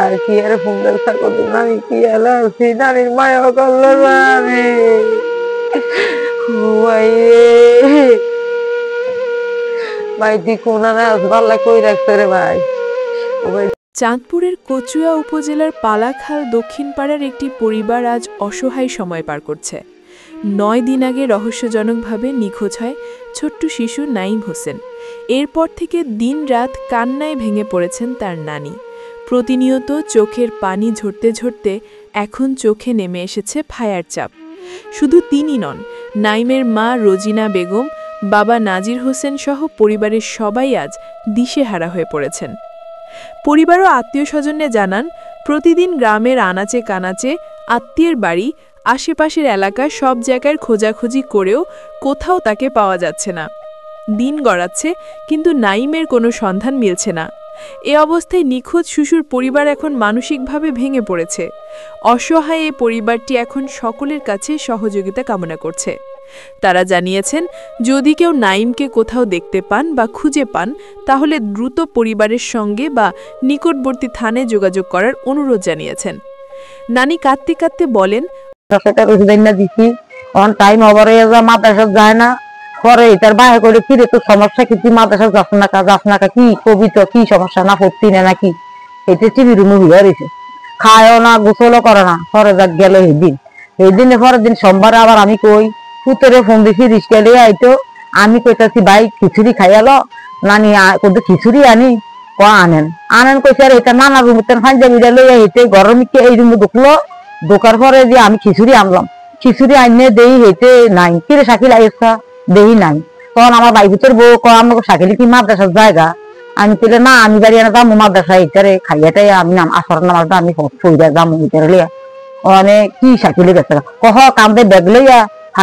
ভাই কি আর সুন্দর থাকো নানি কি এলা সেই নানির মায়া করলো না আমি ভাই ভাই তুই কোনা না পাল্লা কই রাখছে রে ভাই। চাঁদপুরের কচুয়া উপজেলার পালাখাল দক্ষিণ পাড়ার একটি পরিবার আজ অসহায় সময় পার করছে। 9 দিন আগে রহস্যজনকভাবে নিখোঁজ হয় ছোট্ট শিশু নাঈম হোসেন। এরপর থেকে দিন-রাত কান্নায় ভেঙে পড়েছেন তার নানি। প্রতিনিয়ত চোখের পানি ঝরতে ঝরতে এখন চোখে নেমে এসেছে ফায়ার চাপ। শুধু তিনি নন, নাঈমের মা রোজিনা বেগম, বাবা নাজির হোসেন সহ পরিবারের সবাই আজ দিশেহারা হয়ে পড়েছেন। পরিবার ও আত্মীয়স্বজনে জানান, প্রতিদিন গ্রামের আনাচে কানাচে, আত্মীয়ের বাড়ি, আশেপাশের এলাকায় সব জায়গায় খোঁজাখুঁজি করেও কোথাও তাকে পাওয়া যাচ্ছে না। দিন গড়াচ্ছে, কিন্তু নাঈমের কোনো সন্ধান মিলছে না। এ অবস্থায় নিখোঁজ শিশুর পরিবার এখন মানসিকভাবে ভেঙে পড়েছে। অসহায় এই পরিবারটি এখন সকলের কাছে সহযোগিতা কামনা করছে। তারা জানিয়েছেন, যদি কেউ নাঈমকে কোথাও দেখতে পান বা খুঁজে পান তাহলে দ্রুত পরিবারের সঙ্গে বা নিকটবর্তী থানায় যোগাযোগ করার অনুরোধ জানিয়েছেন। নানি কাঁদতে কাঁদতে বলেন, যায় না পরে এটার বাইরে করে ফিরে তো সমস্যা কি, তুই মাদ্রাসা যাস না কি কবি তো কি সমস্যা না পড়তি না নাকি, এটা টিভি রুমে হয়ে রয়েছে, খায়ও না গোসলও করে না। পরে যাক গেল এই দিনে পরের দিন সোমবার আবার আমি কই পুতরে ফোন দিছি রিস্কা লিয়ে আইতো, আমি কইতাছি ভাই খিচুড়ি খাইয়ালো নানি কিন্তু খিচুড়ি আনি আনেন কইছে আর এটা নানা রুম পাঞ্জাবিটা লইয়া হেঁটে গরম এই রুমে ঢুকলো। ঢোকার পরে যে আমি খিচুড়ি আনলাম, খিচুড়ি আইনে দেই হেঁটে নাই, কিরে শাকিল আইসা দেই নাই। তখন আমার ভাই ভিতর বউ আমাকে শাকিল কি মাদ্রাসার জায়গা, আমি বলে না আমি বাড়ি আনা যাবো মাদ্রাসা এটারে খাইয়াটাই আমি আসর নামাজটা আমি ফইরা যাবো ভিতরে লিয়া অনেক কি শাকিলে গেছে কহ কান্দে ব্যাগ লইয়া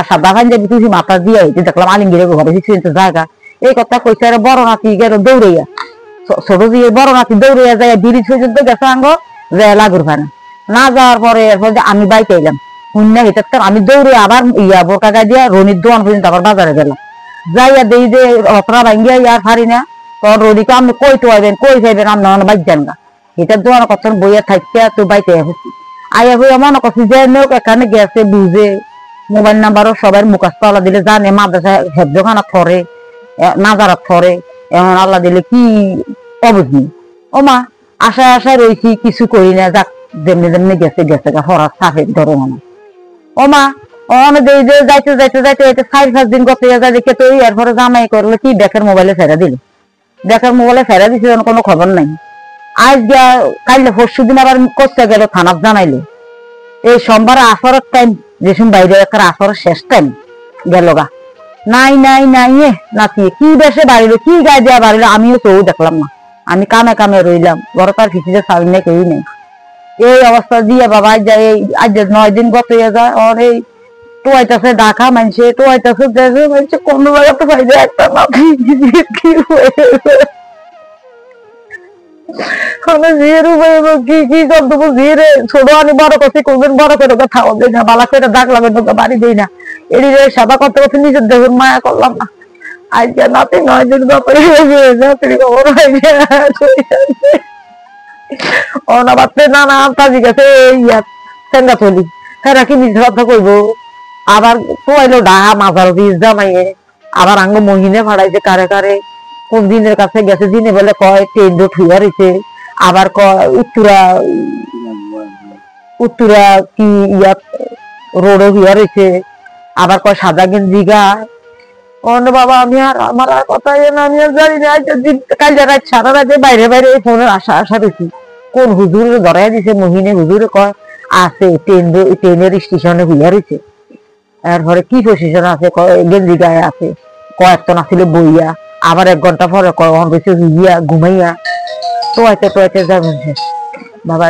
সাদা পাঞ্জাবি তুই মাথা দিয়ে দেখলাম আলিঙ্গিরে ঘরে জায়গা। এই কথা কইছে আর বড় নাতি গেল দৌড়াইয়া, ছোট দিয়ে বড় নাতি দৌড়াইয়া যায় ব্রিজ পর্যন্ত গেছে আঙ্গ যায় লাগুর ফানা না যাওয়ার পরে এরপর আমি বাইক আইলাম শুননা হেঁটে আমি দৌড়ে আবার বোরকা গাই দিয়া রনির দোয়ান পর্যন্ত আবার বাজারে গেলাম। যাইয়া দেই যে অপরা ভাঙ্গিয়া ইয়ার পারি না, তখন রনিকে আপনি কই তো আইবেন কই যাইবেন আপনি বাইক যান গা, এটার দোয়ান কখন বইয়া থাকতে তো বাইতে এসেছি। আইয়া বইয়া মনে করছি যে লোক এখানে গেছে বুঝে মোবাইল নাম্বারও সবাই মুখাস্ত আল্লাহ দিলে জানে মাদ্রাসা হেফজখানা করে নাজারাত করে, এমন আল্লাহ দিলে কি অবুঝনি। ও মা আশায় আশায় রয়েছি কিছু করি না, যাক যেমনি যেমনি গেছে গেছে হরার সাফে ধরো মনে। ও মা অনেক যাইতে যাইতে যাইতে 4-5 দিন গত যায় দেখে তো এরপরে জামাই করলো কি দেখের মোবাইলে ফেরা দিল, দেখের মোবাইলে ফেরা দিছে কোনো খবর নাই। আজ গিয়া কাইলে পরশু দিন আবার করতে গেল থানাত জানাইলো, এই সোমবার আসরের টাইম যেসব বাইরে একটা আসরের শেষ টাইম গেল গা নাই নাই নাই নাতি কি বেশে বাড়িলো কি গায়ে দেওয়া বাড়িলো আমিও কেউ দেখলাম না, আমি কামে কামে রইলাম ঘর তার ফিসিতে সারি নেই কেউ নেই। এই অবস্থা দিয়ে বাবা আজ 9 দিন গত হয়ে যায় ওর এই টোয়াইতেছে ডাকা মানছে টোয়াইতেছে দেখে মানছে কোনো জায়গাতে পাইছে একটা নাতি কি হয়েছে ছোট আমি বড় করছি কোনদিন বড় করে খাওয়া দিই না, বালা করে ডাক লাগে বাড়ি দিই না, এটি সেবা করতে করতে নিজের দেখুন মায়া করলাম না। আজকে নাতি 9 দিন নাতির খবর হয়েছে অনাবাদে নানা কাজি গেছে চেঙ্গা চলি হেরা কি মিথ্যা কথা কইবো। আবার তোয়াইলো ডাহা মাজার বীজ জামাইয়ে আবার আঙ্গ মহিনে ভাড়াইছে কারে কারে কোন দিনের কাছে গেছে দিনে বলে কয় ট্রেন রোড হইয়া রয়েছে, আবার কয় উত্তরা কি ইয়া রোডও হইয়া রয়েছে, আবার কয় সাদা গেঞ্জি গায় অন্য বাবা আমি আর আমার আর কথা আমি আর জানি না। কাল রাত সারা রাতে বাইরে বাইরে ফোনের আশা রয়েছি কোন হুজুরে ধরাই দিছে মহিনে হুজুরে কয় আছে ট্রেনের স্টেশনে হইয়া রয়েছে, এরপরে কি পজিশন আছে গেঞ্জি গায়ে আছে কয়েকজন আসলে বইয়া, আবার 1 ঘন্টা পরে কয় ঘুমাইয়া টোয়াইতে যাবেন বাবা।